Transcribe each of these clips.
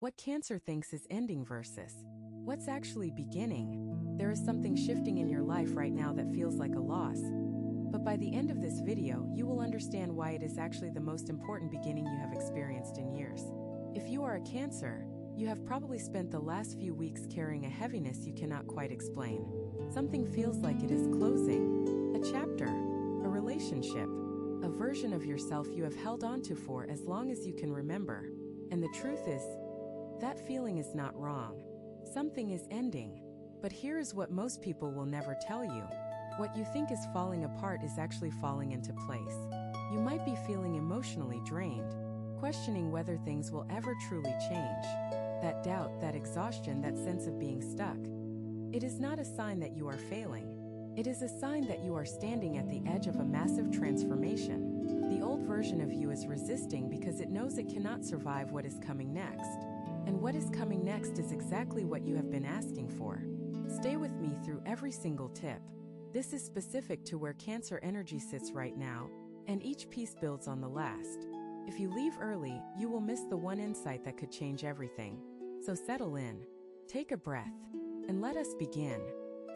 What Cancer thinks is ending versus what's actually beginning. There is something shifting in your life right now that feels like a loss. But by the end of this video, you will understand why it is actually the most important beginning you have experienced in years. If you are a Cancer, you have probably spent the last few weeks carrying a heaviness you cannot quite explain. Something feels like it is closing. A chapter, a relationship, a version of yourself you have held onto for as long as you can remember. And the truth is, that feeling is not wrong. Something is ending. But here is what most people will never tell you. What you think is falling apart is actually falling into place. You might be feeling emotionally drained, questioning whether things will ever truly change. That doubt, that exhaustion, that sense of being stuck. It is not a sign that you are failing. It is a sign that you are standing at the edge of a massive transformation. The old version of you is resisting because it knows it cannot survive what is coming next. And what is coming next is exactly what you have been asking for. Stay with me through every single tip. This is specific to where Cancer energy sits right now, and each piece builds on the last. If you leave early, you will miss the one insight that could change everything. So settle in, take a breath, and let us begin.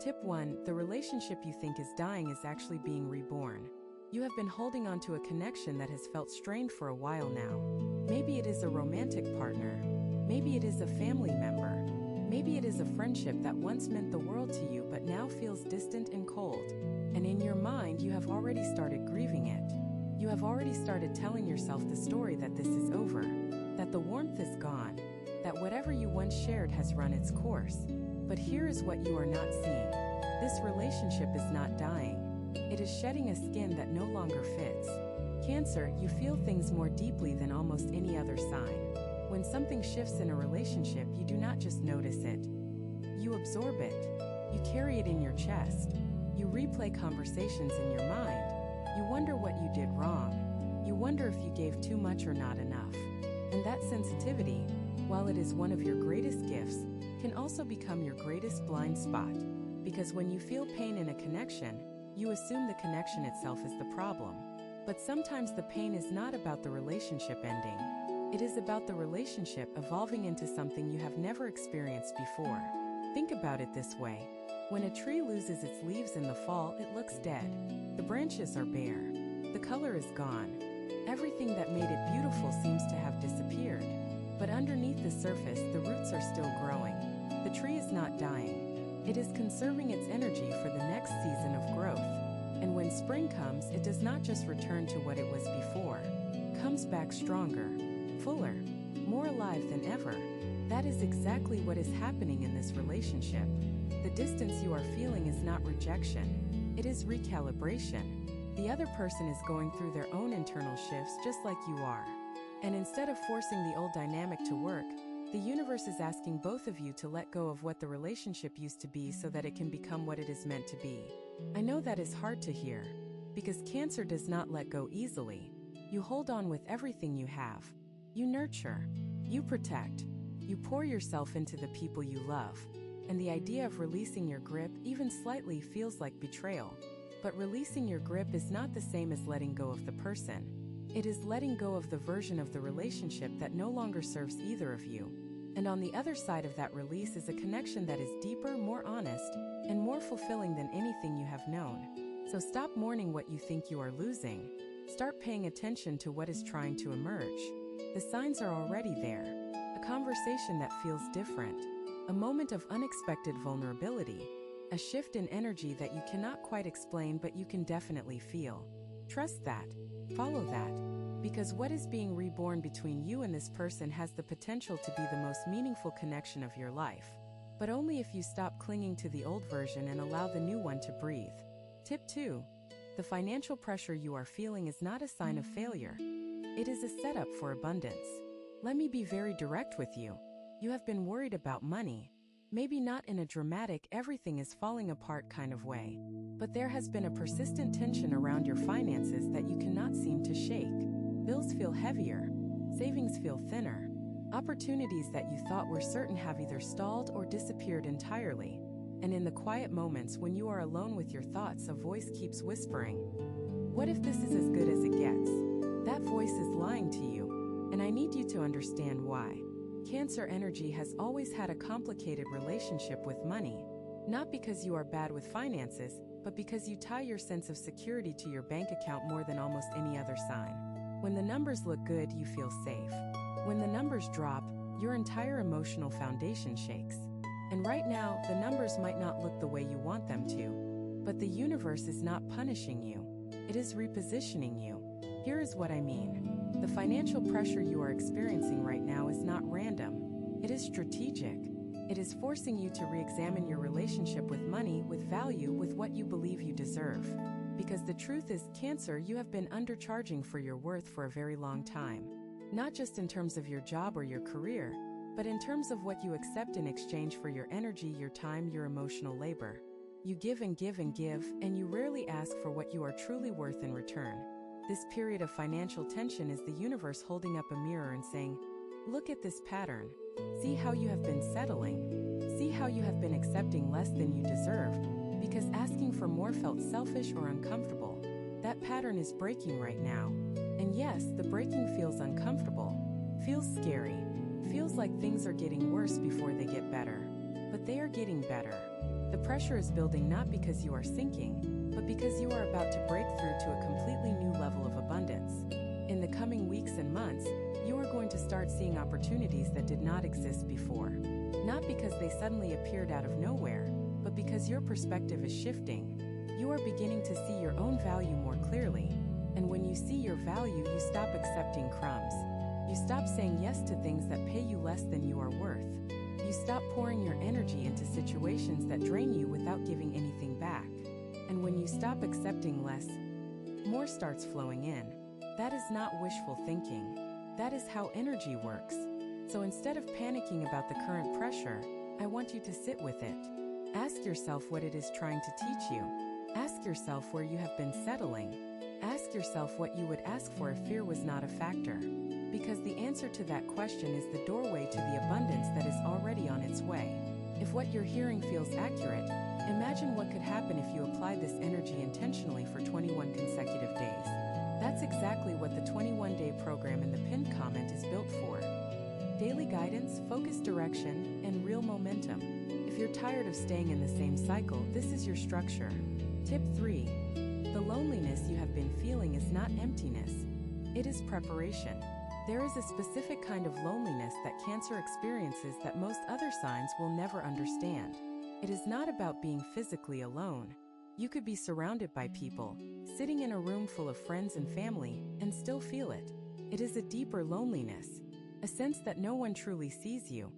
Tip 1. The relationship you think is dying is actually being reborn. You have been holding on to a connection that has felt strained for a while now. Maybe it is a romantic partner. Maybe it is a family member. Maybe it is a friendship that once meant the world to you but now feels distant and cold. And in your mind, you have already started grieving it. You have already started telling yourself the story that this is over, that the warmth is gone, that whatever you once shared has run its course. But here is what you are not seeing. This relationship is not dying. It is shedding a skin that no longer fits. Cancer, you feel things more deeply than almost any other sign. When something shifts in a relationship, you do not just notice it. You absorb it. You carry it in your chest. You replay conversations in your mind. You wonder what you did wrong. You wonder if you gave too much or not enough. And that sensitivity, while it is one of your greatest gifts, can also become your greatest blind spot. Because when you feel pain in a connection, you assume the connection itself is the problem. But sometimes the pain is not about the relationship ending. It is about the relationship evolving into something you have never experienced before. Think about it this way. When a tree loses its leaves in the fall, it looks dead. The branches are bare. The color is gone. Everything that made it beautiful seems to have disappeared. But underneath the surface, the roots are still growing. The tree is not dying. It is conserving its energy for the next season of growth. And when spring comes, it does not just return to what it was before. It comes back stronger, fuller, more alive than ever. That is exactly what is happening in this relationship. The distance you are feeling is not rejection. It is recalibration. The other person is going through their own internal shifts just like you are. And instead of forcing the old dynamic to work, the universe is asking both of you to let go of what the relationship used to be so that it can become what it is meant to be. I know that is hard to hear, because Cancer does not let go easily. You hold on with everything you have. You nurture, you protect, you pour yourself into the people you love, and the idea of releasing your grip even slightly feels like betrayal. But releasing your grip is not the same as letting go of the person. It is letting go of the version of the relationship that no longer serves either of you. And on the other side of that release is a connection that is deeper, more honest, and more fulfilling than anything you have known. So stop mourning what you think you are losing. Start paying attention to what is trying to emerge. The signs are already there. A conversation that feels different. A moment of unexpected vulnerability. A shift in energy that you cannot quite explain but you can definitely feel. Trust that. Follow that. Because what is being reborn between you and this person has the potential to be the most meaningful connection of your life. But only if you stop clinging to the old version and allow the new one to breathe. Tip 2. The financial pressure you are feeling is not a sign of failure. It is a setup for abundance. Let me be very direct with you. You have been worried about money. Maybe not in a dramatic, everything is falling apart kind of way. But there has been a persistent tension around your finances that you cannot seem to shake. Bills feel heavier. Savings feel thinner. Opportunities that you thought were certain have either stalled or disappeared entirely. And in the quiet moments when you are alone with your thoughts, a voice keeps whispering, "What if this is as good as it gets?" That voice is lying to you, and I need you to understand why. Cancer energy has always had a complicated relationship with money, not because you are bad with finances, but because you tie your sense of security to your bank account more than almost any other sign. When the numbers look good, you feel safe. When the numbers drop, your entire emotional foundation shakes. And right now, the numbers might not look the way you want them to, but the universe is not punishing you. It is repositioning you. Here is what I mean. The financial pressure you are experiencing right now is not random. It is strategic. It is forcing you to re-examine your relationship with money, with value, with what you believe you deserve. Because the truth is, Cancer, you have been undercharging for your worth for a very long time. Not just in terms of your job or your career, but in terms of what you accept in exchange for your energy, your time, your emotional labor. You give and give and give, and you rarely ask for what you are truly worth in return. This period of financial tension is the universe holding up a mirror and saying, look at this pattern. See how you have been settling. See how you have been accepting less than you deserved, because asking for more felt selfish or uncomfortable. That pattern is breaking right now. And yes, the breaking feels uncomfortable, feels scary, feels like things are getting worse before they get better. But they are getting better. The pressure is building not because you are sinking, but because you are about to break through to a completely new level of abundance. In the coming weeks and months, you are going to start seeing opportunities that did not exist before. Not because they suddenly appeared out of nowhere, but because your perspective is shifting. You are beginning to see your own value more clearly. And when you see your value, you stop accepting crumbs. You stop saying yes to things that pay you less than you are worth. You stop pouring your energy into situations that drain you without giving anything back. And when you stop accepting less, more starts flowing in. That is not wishful thinking. That is how energy works. So instead of panicking about the current pressure, I want you to sit with it. Ask yourself what it is trying to teach you. Ask yourself where you have been settling. Ask yourself what you would ask for if fear was not a factor. Because the answer to that question is the doorway to the abundance that is already on its way. If what you're hearing feels accurate, imagine what could happen if you applied this energy intentionally for 21 consecutive days. That's exactly what the 21-day program in the pinned comment is built for. Daily guidance, focused direction, and real momentum. If you're tired of staying in the same cycle, this is your structure. Tip 3. The loneliness you have been feeling is not emptiness. It is preparation. There is a specific kind of loneliness that Cancer experiences that most other signs will never understand. It is not about being physically alone. You could be surrounded by people, sitting in a room full of friends and family, and still feel it. It is a deeper loneliness, a sense that no one truly sees you,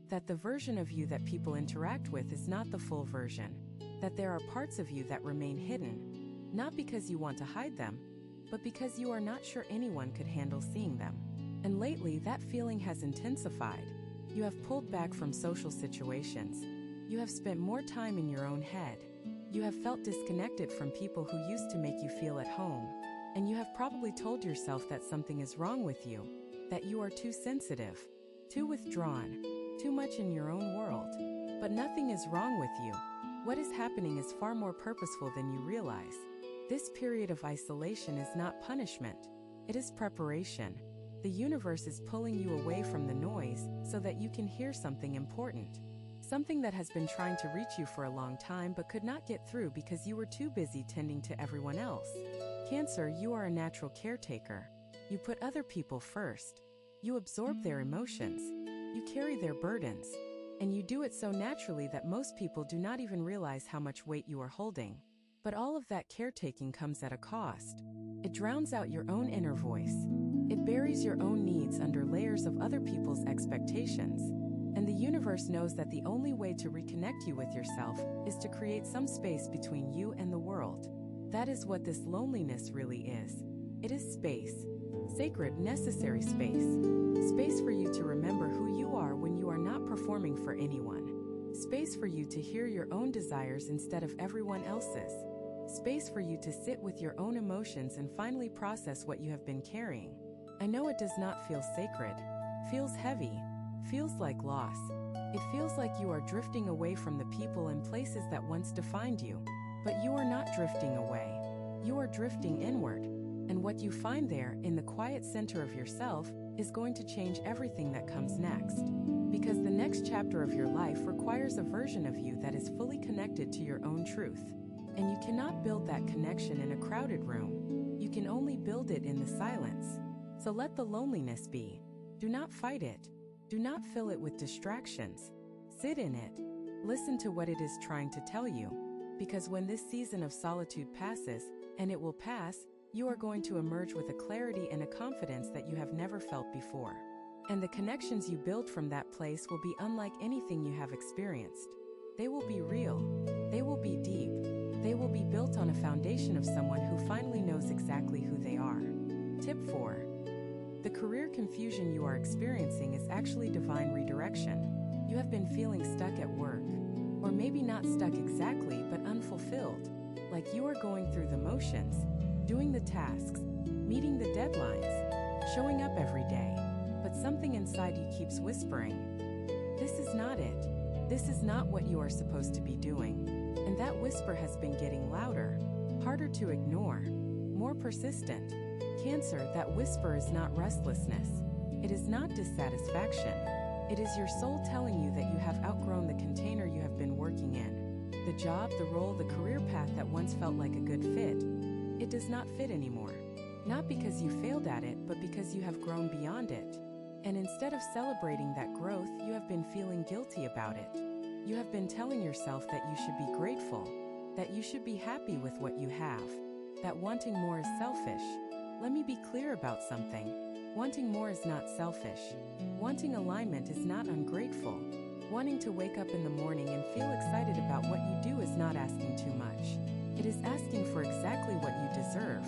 that the version of you that people interact with is not the full version, that there are parts of you that remain hidden, not because you want to hide them, but because you are not sure anyone could handle seeing them. And lately, that feeling has intensified. You have pulled back from social situations. You have spent more time in your own head. You have felt disconnected from people who used to make you feel at home. And you have probably told yourself that something is wrong with you, that you are too sensitive, too withdrawn, too much in your own world. But nothing is wrong with you. What is happening is far more purposeful than you realize. This period of isolation is not punishment. It is preparation. The universe is pulling you away from the noise so that you can hear something important. Something that has been trying to reach you for a long time but could not get through because you were too busy tending to everyone else. Cancer, you are a natural caretaker. You put other people first. You absorb their emotions. You carry their burdens. And you do it so naturally that most people do not even realize how much weight you are holding. But all of that caretaking comes at a cost. It drowns out your own inner voice. It buries your own needs under layers of other people's expectations. And the universe knows that the only way to reconnect you with yourself is to create some space between you and the world. That is what this loneliness really is. It is space. Sacred, necessary space. Space for you to remember who you are when you are not performing for anyone. Space for you to hear your own desires instead of everyone else's. Space for you to sit with your own emotions and finally process what you have been carrying. I know it does not feel sacred, feels heavy, feels like loss. It feels like you are drifting away from the people and places that once defined you. But you are not drifting away. You are drifting inward. And what you find there, in the quiet center of yourself, is going to change everything that comes next. Because the next chapter of your life requires a version of you that is fully connected to your own truth. And you cannot build that connection in a crowded room. You can only build it in the silence. So let the loneliness be. Do not fight it. Do not fill it with distractions. Sit in it. Listen to what it is trying to tell you. Because when this season of solitude passes, and it will pass, you are going to emerge with a clarity and a confidence that you have never felt before. And the connections you build from that place will be unlike anything you have experienced. They will be real. They will be deep. They will be built on a foundation of someone who finally knows exactly who they are. Tip 4. The career confusion you are experiencing is actually divine redirection. You have been feeling stuck at work. Or maybe not stuck exactly, but unfulfilled. Like you are going through the motions, doing the tasks, meeting the deadlines, showing up every day. But something inside you keeps whispering, this is not it. This is not what you are supposed to be doing. And that whisper has been getting louder, harder to ignore, more persistent. Cancer, that whisper is not restlessness. It is not dissatisfaction. It is your soul telling you that you have outgrown the container you have been working in. The job, the role, the career path that once felt like a good fit. It does not fit anymore. Not because you failed at it, but because you have grown beyond it. And instead of celebrating that growth, you have been feeling guilty about it. You have been telling yourself that you should be grateful, that you should be happy with what you have, that wanting more is selfish. Let me be clear about something. Wanting more is not selfish. Wanting alignment is not ungrateful. Wanting to wake up in the morning and feel excited about what you do is not asking too much. It is asking for exactly what you deserve.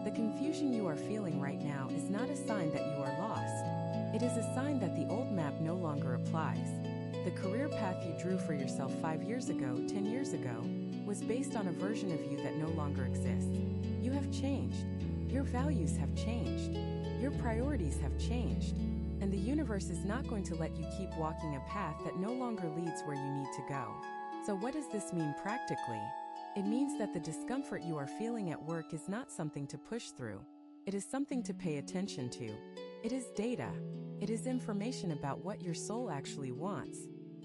The confusion you are feeling right now is not a sign that you are lost. It is a sign that the old map no longer applies. The career path you drew for yourself 5 years ago, 10 years ago, was based on a version of you that no longer exists. You have changed. Your values have changed. Your priorities have changed. And the universe is not going to let you keep walking a path that no longer leads where you need to go. So what does this mean practically? It means that the discomfort you are feeling at work is not something to push through. It is something to pay attention to. It is data. It is information about what your soul actually wants.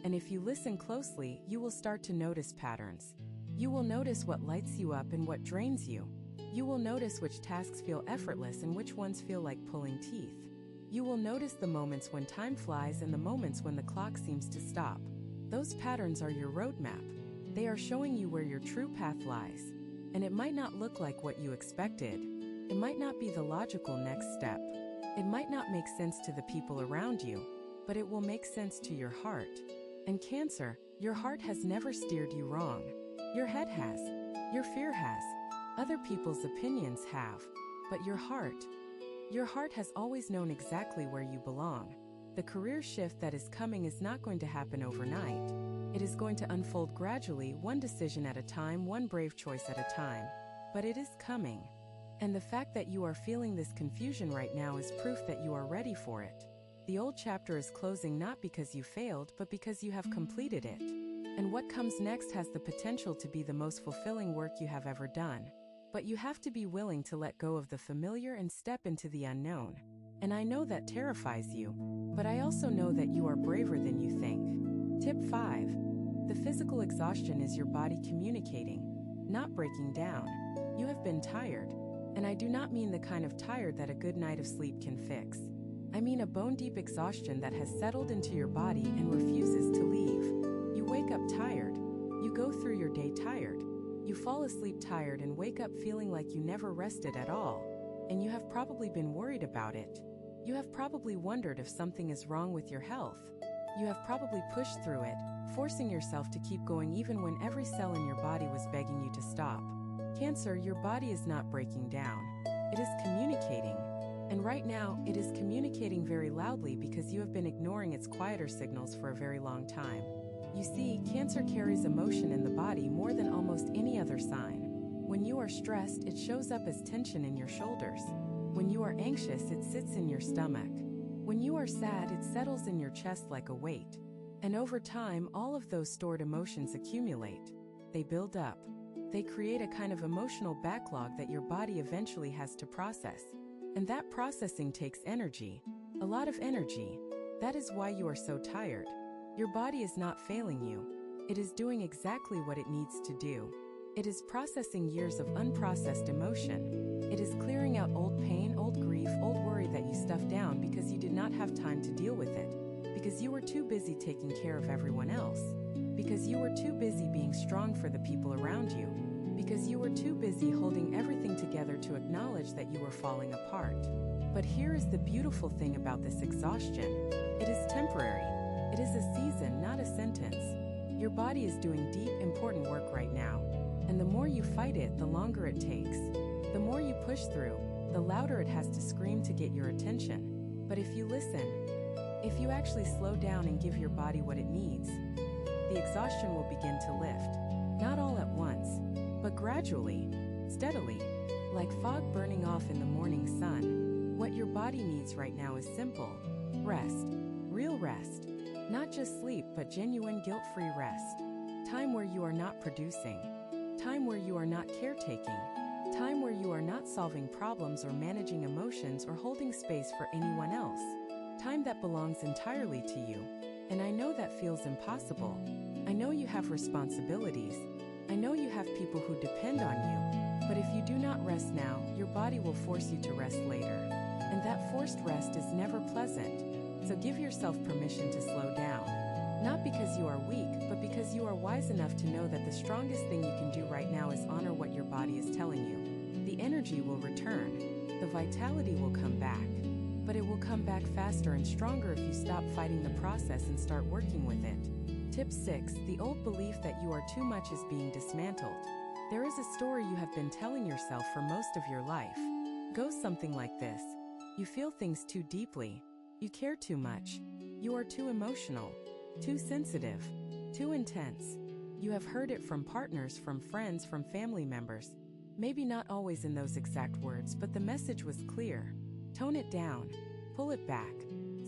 And if you listen closely, you will start to notice patterns. You will notice what lights you up and what drains you. You will notice which tasks feel effortless and which ones feel like pulling teeth. You will notice the moments when time flies and the moments when the clock seems to stop. Those patterns are your roadmap. They are showing you where your true path lies. And it might not look like what you expected. It might not be the logical next step. It might not make sense to the people around you, but it will make sense to your heart. And Cancer, your heart has never steered you wrong. Your head has. Your fear has. Other people's opinions have. But your heart has always known exactly where you belong. The career shift that is coming is not going to happen overnight. It is going to unfold gradually, one decision at a time, one brave choice at a time. But it is coming. And the fact that you are feeling this confusion right now is proof that you are ready for it. The old chapter is closing not because you failed, but because you have completed it. And what comes next has the potential to be the most fulfilling work you have ever done. But you have to be willing to let go of the familiar and step into the unknown. And I know that terrifies you, but I also know that you are braver than you think. Tip 5. The physical exhaustion is your body communicating, not breaking down. You have been tired. And I do not mean the kind of tired that a good night of sleep can fix. I mean a bone-deep exhaustion that has settled into your body and refuses to leave. You wake up tired. You go through your day tired. You fall asleep tired and wake up feeling like you never rested at all. And you have probably been worried about it. You have probably wondered if something is wrong with your health. You have probably pushed through it, forcing yourself to keep going even when every cell in your body was begging you to stop. Cancer, your body is not breaking down. It is communicating. And right now, it is communicating very loudly because you have been ignoring its quieter signals for a very long time. You see, Cancer carries emotion in the body more than almost any other sign. When you are stressed, it shows up as tension in your shoulders. When you are anxious, it sits in your stomach. When you are sad, it settles in your chest like a weight. And over time, all of those stored emotions accumulate. They build up. They create a kind of emotional backlog that your body eventually has to process. And that processing takes energy. A lot of energy. That is why you are so tired. Your body is not failing you. It is doing exactly what it needs to do. It is processing years of unprocessed emotion. It is clearing out old pain, old grief, old worry that you stuffed down because you did not have time to deal with it, because you were too busy taking care of everyone else, because you were too busy being strong for the people around you, because you were too busy holding everything together to acknowledge that you were falling apart. But here is the beautiful thing about this exhaustion. It is temporary. It is a season, not a sentence. Your body is doing deep, important work right now. And the more you fight it, the longer it takes. The more you push through, the louder it has to scream to get your attention. But if you listen, if you actually slow down and give your body what it needs, the exhaustion will begin to lift. Not all at once, but gradually, steadily, like fog burning off in the morning sun. What your body needs right now is simple: rest, real rest. Not just sleep, but genuine guilt-free rest. Time where you are not producing. Time where you are not caretaking. Time where you are not solving problems or managing emotions or holding space for anyone else. Time that belongs entirely to you. And I know that feels impossible. I know you have responsibilities. I know you have people who depend on you. But if you do not rest now, your body will force you to rest later. And that forced rest is never pleasant. So give yourself permission to slow down. Not because you are weak, but because you are wise enough to know that the strongest thing you can do right now is honor what your body is telling you. The energy will return. The vitality will come back. But it will come back faster and stronger if you stop fighting the process and start working with it. Tip 6. The old belief that you are too much is being dismantled. There is a story you have been telling yourself for most of your life. Goes something like this. You feel things too deeply. You care too much. You are too emotional. Too sensitive, too intense. You have heard it from partners, from friends, from family members. Maybe not always in those exact words, but the message was clear. Tone it down. Pull it back.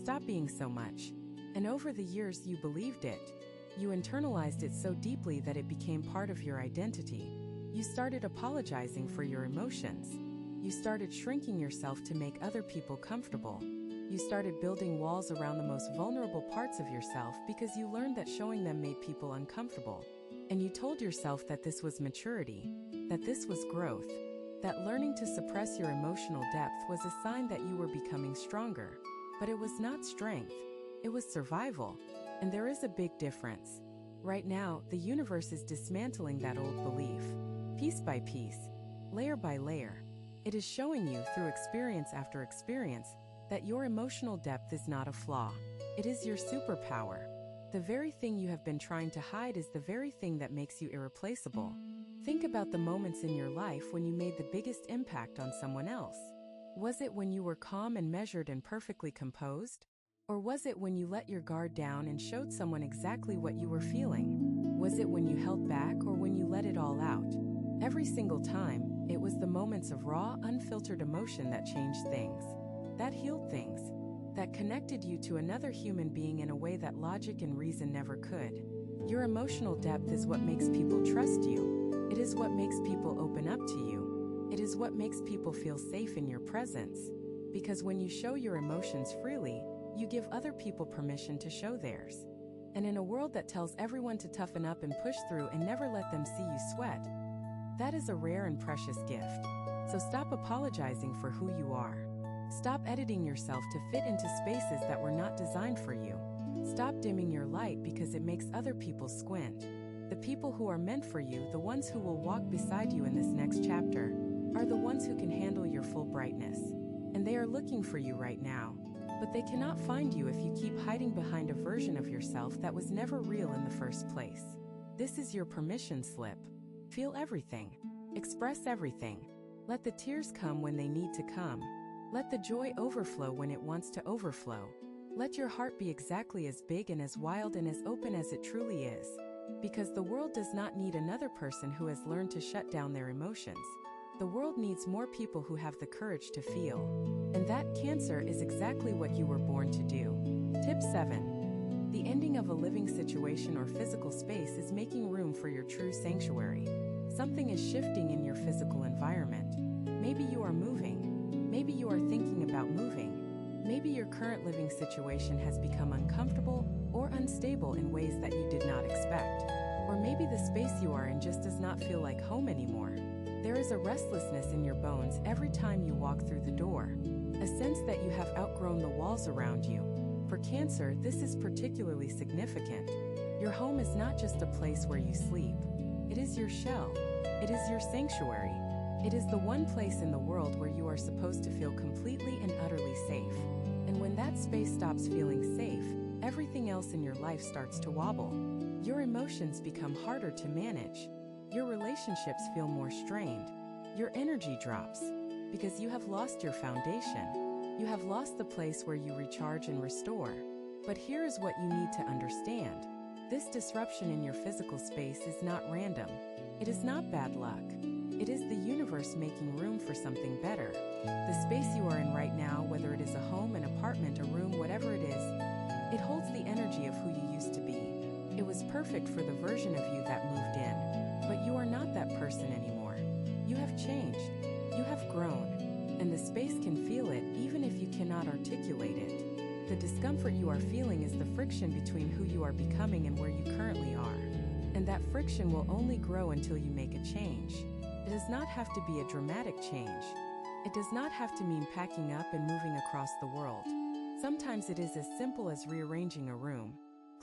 Stop being so much. And over the years you believed it. You internalized it so deeply that it became part of your identity. You started apologizing for your emotions. You started shrinking yourself to make other people comfortable. You started building walls around the most vulnerable parts of yourself because you learned that showing them made people uncomfortable. And you told yourself that this was maturity, that this was growth, that learning to suppress your emotional depth was a sign that you were becoming stronger. But it was not strength, it was survival. And there is a big difference. Right now, the universe is dismantling that old belief. Piece by piece, layer by layer. It is showing you through experience after experience that your emotional depth is not a flaw. It is your superpower. The very thing you have been trying to hide is the very thing that makes you irreplaceable. Think about the moments in your life when you made the biggest impact on someone else. Was it when you were calm and measured and perfectly composed? Or was it when you let your guard down and showed someone exactly what you were feeling? Was it when you held back or when you let it all out? Every single time, it was the moments of raw, unfiltered emotion that changed things. That healed things, that connected you to another human being in a way that logic and reason never could. Your emotional depth is what makes people trust you. It is what makes people open up to you. It is what makes people feel safe in your presence. Because when you show your emotions freely, you give other people permission to show theirs. And in a world that tells everyone to toughen up and push through and never let them see you sweat, that is a rare and precious gift. So stop apologizing for who you are. Stop editing yourself to fit into spaces that were not designed for you. Stop dimming your light because it makes other people squint. The people who are meant for you, the ones who will walk beside you in this next chapter, are the ones who can handle your full brightness. And they are looking for you right now. But they cannot find you if you keep hiding behind a version of yourself that was never real in the first place. This is your permission slip. Feel everything. Express everything. Let the tears come when they need to come. Let the joy overflow when it wants to overflow. Let your heart be exactly as big and as wild and as open as it truly is. Because the world does not need another person who has learned to shut down their emotions. The world needs more people who have the courage to feel. And that, Cancer, is exactly what you were born to do. Tip 7. The ending of a living situation or physical space is making room for your true sanctuary. Something is shifting in your physical environment. Maybe you are moving. Maybe you are thinking about moving. Maybe your current living situation has become uncomfortable or unstable in ways that you did not expect. Or maybe the space you are in just does not feel like home anymore. There is a restlessness in your bones every time you walk through the door, a sense that you have outgrown the walls around you. For Cancer, this is particularly significant. Your home is not just a place where you sleep. It is your shell. It is your sanctuary. It is the one place in the world where you are supposed to feel completely and utterly safe. And when that space stops feeling safe, everything else in your life starts to wobble. Your emotions become harder to manage. Your relationships feel more strained. Your energy drops because you have lost your foundation. You have lost the place where you recharge and restore. But here is what you need to understand. This disruption in your physical space is not random. It is not bad luck. It is the universe making room for something better. The space you are in right now, whether it is a home, an apartment, a room, whatever it is, it holds the energy of who you used to be. It was perfect for the version of you that moved in, but you are not that person anymore. You have changed. You have grown. And the space can feel it even if you cannot articulate it. The discomfort you are feeling is the friction between who you are becoming and where you currently are. And that friction will only grow until you make a change. It does not have to be a dramatic change. It does not have to mean packing up and moving across the world. Sometimes it is as simple as rearranging a room,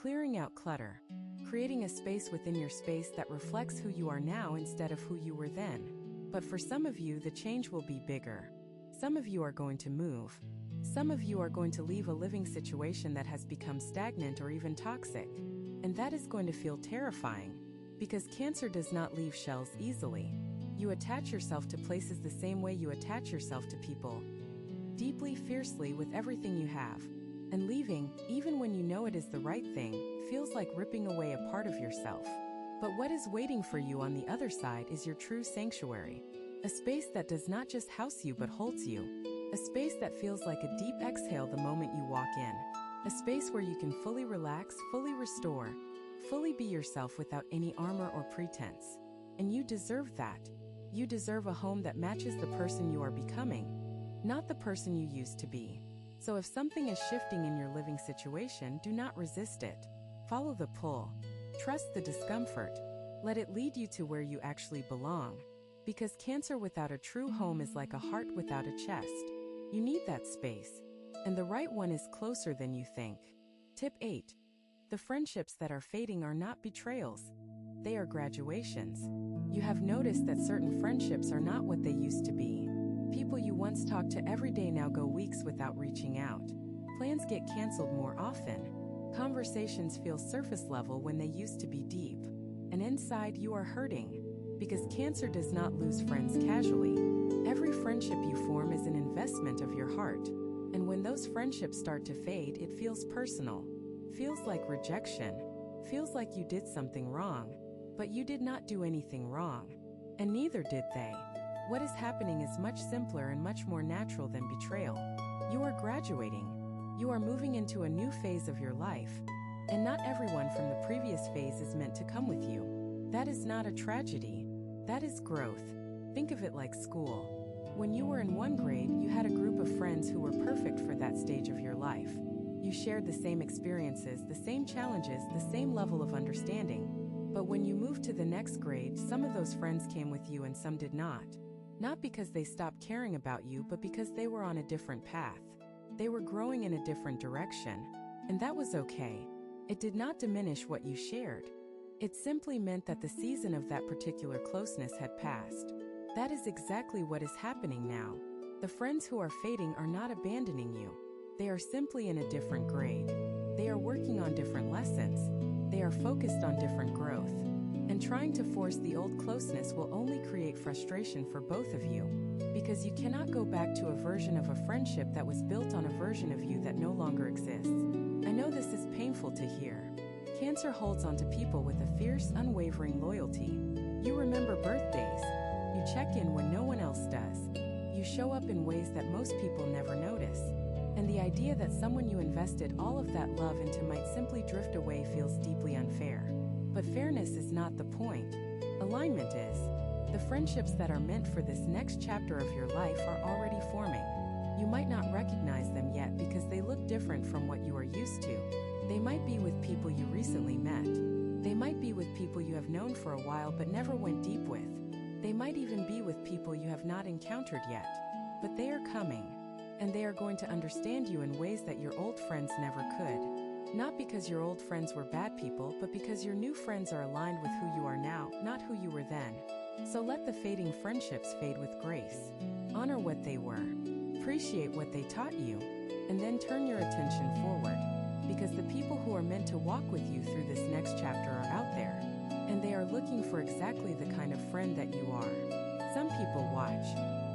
clearing out clutter, creating a space within your space that reflects who you are now instead of who you were then. But for some of you, the change will be bigger. Some of you are going to move. Some of you are going to leave a living situation that has become stagnant or even toxic. And that is going to feel terrifying, because Cancer does not leave shells easily. You attach yourself to places the same way you attach yourself to people. Deeply, fiercely, with everything you have. And leaving, even when you know it is the right thing, feels like ripping away a part of yourself. But what is waiting for you on the other side is your true sanctuary. A space that does not just house you but holds you. A space that feels like a deep exhale the moment you walk in. A space where you can fully relax, fully restore, fully be yourself without any armor or pretense. And you deserve that. You deserve a home that matches the person you are becoming, not the person you used to be. So if something is shifting in your living situation, do not resist it. Follow the pull. Trust the discomfort. Let it lead you to where you actually belong. Because Cancer without a true home is like a heart without a chest. You need that space. And the right one is closer than you think. Tip 8. The friendships that are fading are not betrayals. They are graduations. You have noticed that certain friendships are not what they used to be. People you once talked to every day now go weeks without reaching out. Plans get canceled more often. Conversations feel surface level when they used to be deep. And inside you are hurting. Because Cancer does not lose friends casually. Every friendship you form is an investment of your heart. And when those friendships start to fade, it feels personal. Feels like rejection. Feels like you did something wrong. But you did not do anything wrong. And neither did they. What is happening is much simpler and much more natural than betrayal. You are graduating. You are moving into a new phase of your life. And not everyone from the previous phase is meant to come with you. That is not a tragedy. That is growth. Think of it like school. When you were in 1st grade, you had a group of friends who were perfect for that stage of your life. You shared the same experiences, the same challenges, the same level of understanding. But when you moved to the next grade, some of those friends came with you and some did not. Not because they stopped caring about you, but because they were on a different path. They were growing in a different direction. And that was okay. It did not diminish what you shared. It simply meant that the season of that particular closeness had passed. That is exactly what is happening now. The friends who are fading are not abandoning you. They are simply in a different grade. They are working on different lessons. They are focused on different growth. And trying to force the old closeness will only create frustration for both of you. Because you cannot go back to a version of a friendship that was built on a version of you that no longer exists. I know this is painful to hear. Cancer holds on to people with a fierce, unwavering loyalty. You remember birthdays. You check in when no one else does. You show up in ways that most people never notice. And the idea that someone you invested all of that love into might simply drift away feels deeply unfair. But fairness is not the point. Alignment is. The friendships that are meant for this next chapter of your life are already forming. You might not recognize them yet because they look different from what you are used to. They might be with people you recently met. They might be with people you have known for a while but never went deep with. They might even be with people you have not encountered yet. But they are coming, and they are going to understand you in ways that your old friends never could. Not because your old friends were bad people, but because your new friends are aligned with who you are now, not who you were then. So let the fading friendships fade with grace. Honor what they were. Appreciate what they taught you. And then turn your attention forward. Because the people who are meant to walk with you through this next chapter are out there. And they are looking for exactly the kind of friend that you are. Some people watch.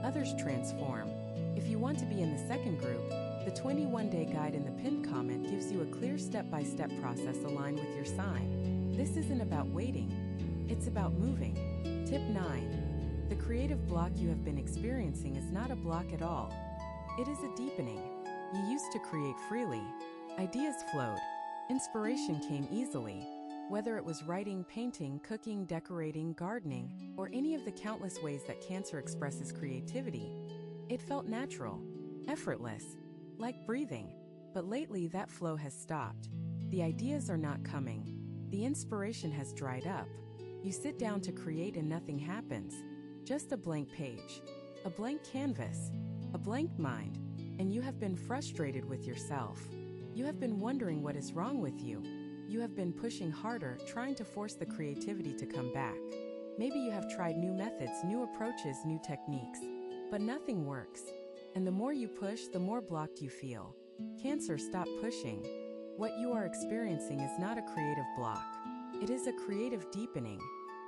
Others transform. If you want to be in the second group, the 21-day guide in the pinned comment gives you a clear step-by-step process aligned with your sign. This isn't about waiting. It's about moving. Tip 9. The creative block you have been experiencing is not a block at all. It is a deepening. You used to create freely. Ideas flowed. Inspiration came easily. Whether it was writing, painting, cooking, decorating, gardening, or any of the countless ways that Cancer expresses creativity, it felt natural, effortless, like breathing. But lately that flow has stopped. The ideas are not coming. The inspiration has dried up. You sit down to create and nothing happens. Just a blank page, a blank canvas, a blank mind, and you have been frustrated with yourself. You have been wondering what is wrong with you. You have been pushing harder, trying to force the creativity to come back. Maybe you have tried new methods, new approaches, new techniques, but nothing works. And the more you push, the more blocked you feel. Cancer, stop pushing. What you are experiencing is not a creative block. It is a creative deepening.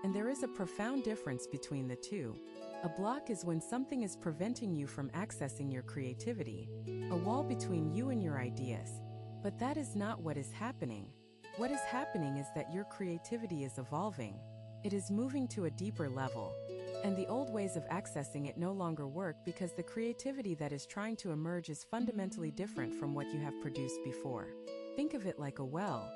And there is a profound difference between the two. A block is when something is preventing you from accessing your creativity, a wall between you and your ideas. But that is not what is happening. What is happening is that your creativity is evolving. It is moving to a deeper level. And the old ways of accessing it no longer work because the creativity that is trying to emerge is fundamentally different from what you have produced before. Think of it like a well.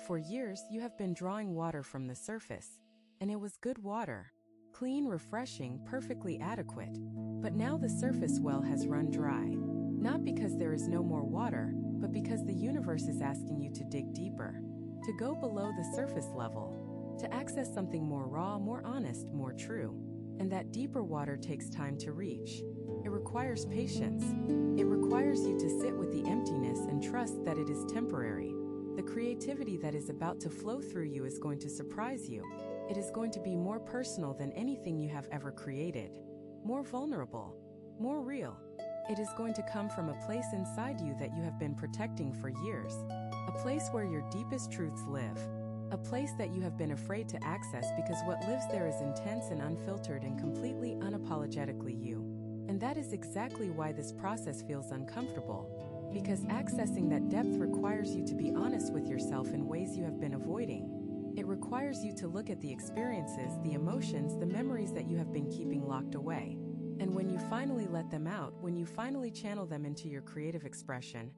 For years, you have been drawing water from the surface. And it was good water. Clean, refreshing, perfectly adequate. But now the surface well has run dry. Not because there is no more water, but because the universe is asking you to dig deeper. To go below the surface level. To access something more raw, more honest, more true. And that deeper water takes time to reach. It requires patience. It requires you to sit with the emptiness and trust that it is temporary. The creativity that is about to flow through you is going to surprise you. It is going to be more personal than anything you have ever created. More vulnerable. More real. It is going to come from a place inside you that you have been protecting for years. A place where your deepest truths live. A place that you have been afraid to access because what lives there is intense and unfiltered and completely unapologetically you. And that is exactly why this process feels uncomfortable. Because accessing that depth requires you to be honest with yourself in ways you have been avoiding. It requires you to look at the experiences, the emotions, the memories that you have been keeping locked away. And when you finally let them out, when you finally channel them into your creative expression,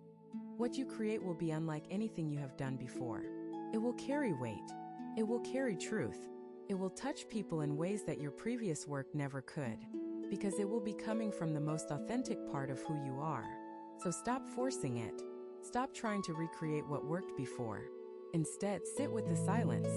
what you create will be unlike anything you have done before. It will carry weight. It will carry truth. It will touch people in ways that your previous work never could. Because it will be coming from the most authentic part of who you are. So stop forcing it. Stop trying to recreate what worked before. Instead, sit with the silence.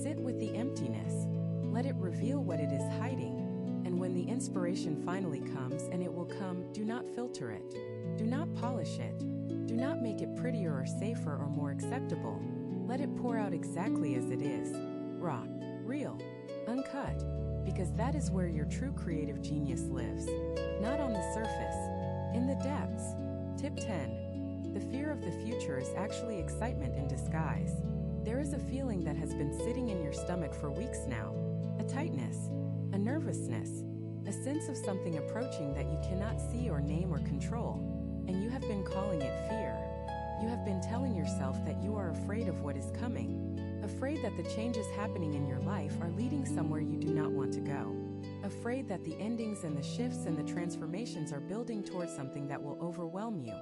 Sit with the emptiness. Let it reveal what it is hiding. And when the inspiration finally comes, and it will come, do not filter it. Do not polish it. Do not make it prettier or safer or more acceptable. Let it pour out exactly as it is. Raw, real, uncut. Because that is where your true creative genius lives. Not on the surface. In the depths. Tip 10. The fear of the future is actually excitement in disguise. There is a feeling that has been sitting in your stomach for weeks now. A tightness. A nervousness. A sense of something approaching that you cannot see or name or control. And you have been calling it fear. You have been telling yourself that you are afraid of what is coming. Afraid that the changes happening in your life are leading somewhere you do not want to go. Afraid that the endings and the shifts and the transformations are building towards something that will overwhelm you.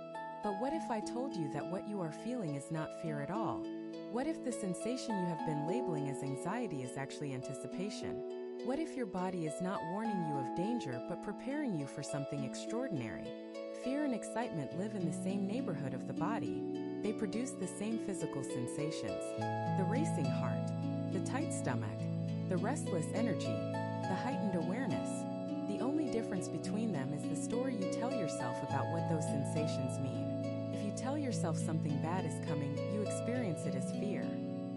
But what if I told you that what you are feeling is not fear at all? What if the sensation you have been labeling as anxiety is actually anticipation? What if your body is not warning you of danger but preparing you for something extraordinary? Fear and excitement live in the same neighborhood of the body. They produce the same physical sensations. The racing heart, the tight stomach, the restless energy, the heightened awareness. The only difference between them is the story you tell yourself about what those sensations mean. If you tell yourself something bad is coming, you experience it as fear.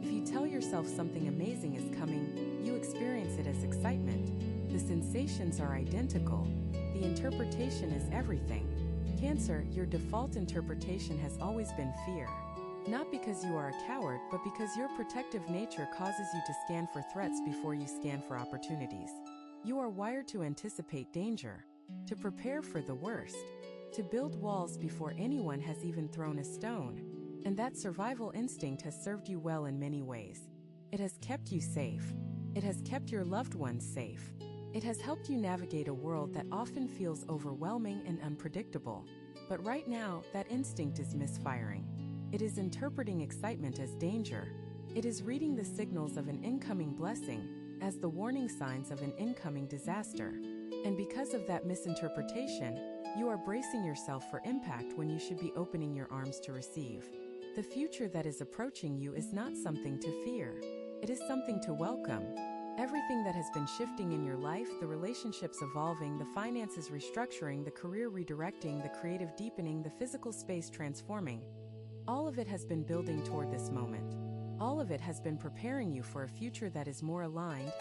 If you tell yourself something amazing is coming, you experience it as excitement. The sensations are identical. The interpretation is everything. Cancer, your default interpretation has always been fear. Not because you are a coward, but because your protective nature causes you to scan for threats before you scan for opportunities. You are wired to anticipate danger, to prepare for the worst, to build walls before anyone has even thrown a stone. And that survival instinct has served you well in many ways. It has kept you safe. It has kept your loved ones safe. It has helped you navigate a world that often feels overwhelming and unpredictable. But right now, that instinct is misfiring. It is interpreting excitement as danger. It is reading the signals of an incoming blessing as the warning signs of an incoming disaster. And because of that misinterpretation, you are bracing yourself for impact when you should be opening your arms to receive. The future that is approaching you is not something to fear. It is something to welcome. Everything that has been shifting in your life, the relationships evolving, the finances restructuring, the career redirecting, the creative deepening, the physical space transforming, all of it has been building toward this moment. All of it has been preparing you for a future that is more aligned,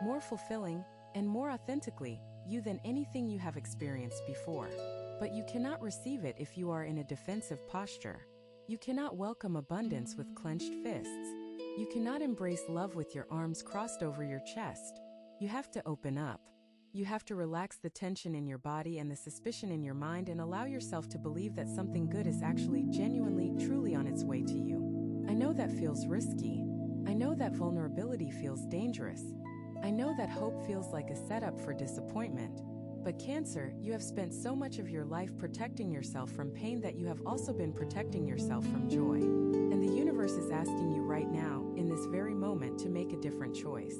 more fulfilling, and more authentically you than anything you have experienced before. But you cannot receive it if you are in a defensive posture. You cannot welcome abundance with clenched fists. You cannot embrace love with your arms crossed over your chest. You have to open up. You have to relax the tension in your body and the suspicion in your mind and allow yourself to believe that something good is actually genuinely, truly on its way to you. I know that feels risky. I know that vulnerability feels dangerous. I know that hope feels like a setup for disappointment. But Cancer, you have spent so much of your life protecting yourself from pain that you have also been protecting yourself from joy. And the universe is asking you right now, in this very moment, to make a different choice.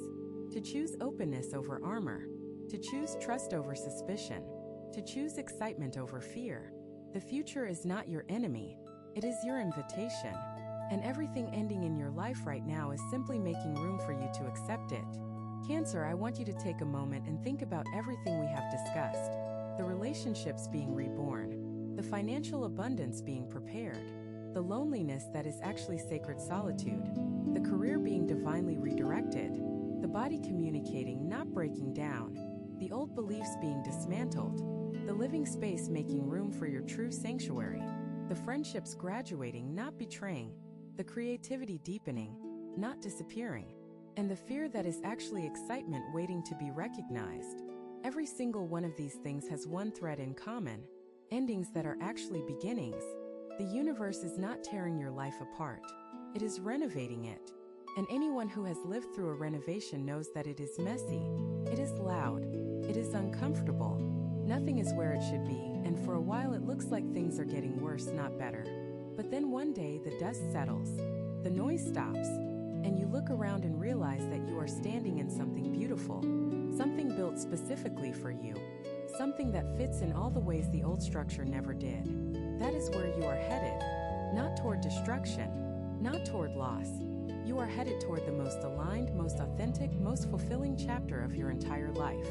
To choose openness over armor. To choose trust over suspicion. To choose excitement over fear. The future is not your enemy. It is your invitation. And everything ending in your life right now is simply making room for you to accept it. Cancer, I want you to take a moment and think about everything we have discussed. The relationships being reborn. The financial abundance being prepared. The loneliness that is actually sacred solitude. The career being divinely redirected. The body communicating, not breaking down. The old beliefs being dismantled. The living space making room for your true sanctuary. The friendships graduating, not betraying. The creativity deepening, not disappearing. And the fear that is actually excitement waiting to be recognized. Every single one of these things has one thread in common: endings that are actually beginnings. The universe is not tearing your life apart. It is renovating it. And anyone who has lived through a renovation knows that it is messy. It is loud. It is uncomfortable. Nothing is where it should be, and for a while it looks like things are getting worse, not better. But then one day the dust settles. The noise stops. And you look around and realize that you are standing in something beautiful, something built specifically for you, something that fits in all the ways the old structure never did. That is where you are headed, not toward destruction, not toward loss. You are headed toward the most aligned, most authentic, most fulfilling chapter of your entire life.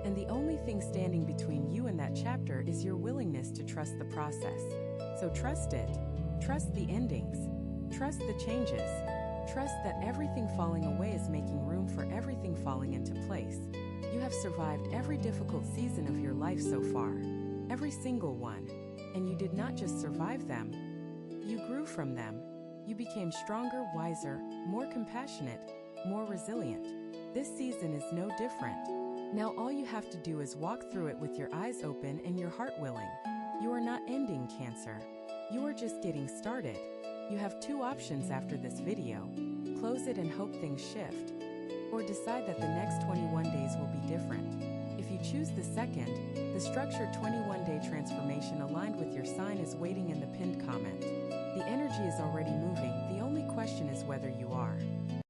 And the only thing standing between you and that chapter is your willingness to trust the process. So trust it. Trust the endings. Trust the changes. Trust that everything falling away is making room for everything falling into place. You have survived every difficult season of your life so far, every single one. And you did not just survive them, you grew from them. You became stronger, wiser, more compassionate, more resilient. This season is no different. Now all you have to do is walk through it with your eyes open and your heart willing. You are not ending, Cancer. You are just getting started. You have two options after this video: close it and hope things shift, or decide that the next 21 days will be different. If you choose the second, the structured 21-day transformation aligned with your sign is waiting in the pinned comment. The energy is already moving, the only question is whether you are.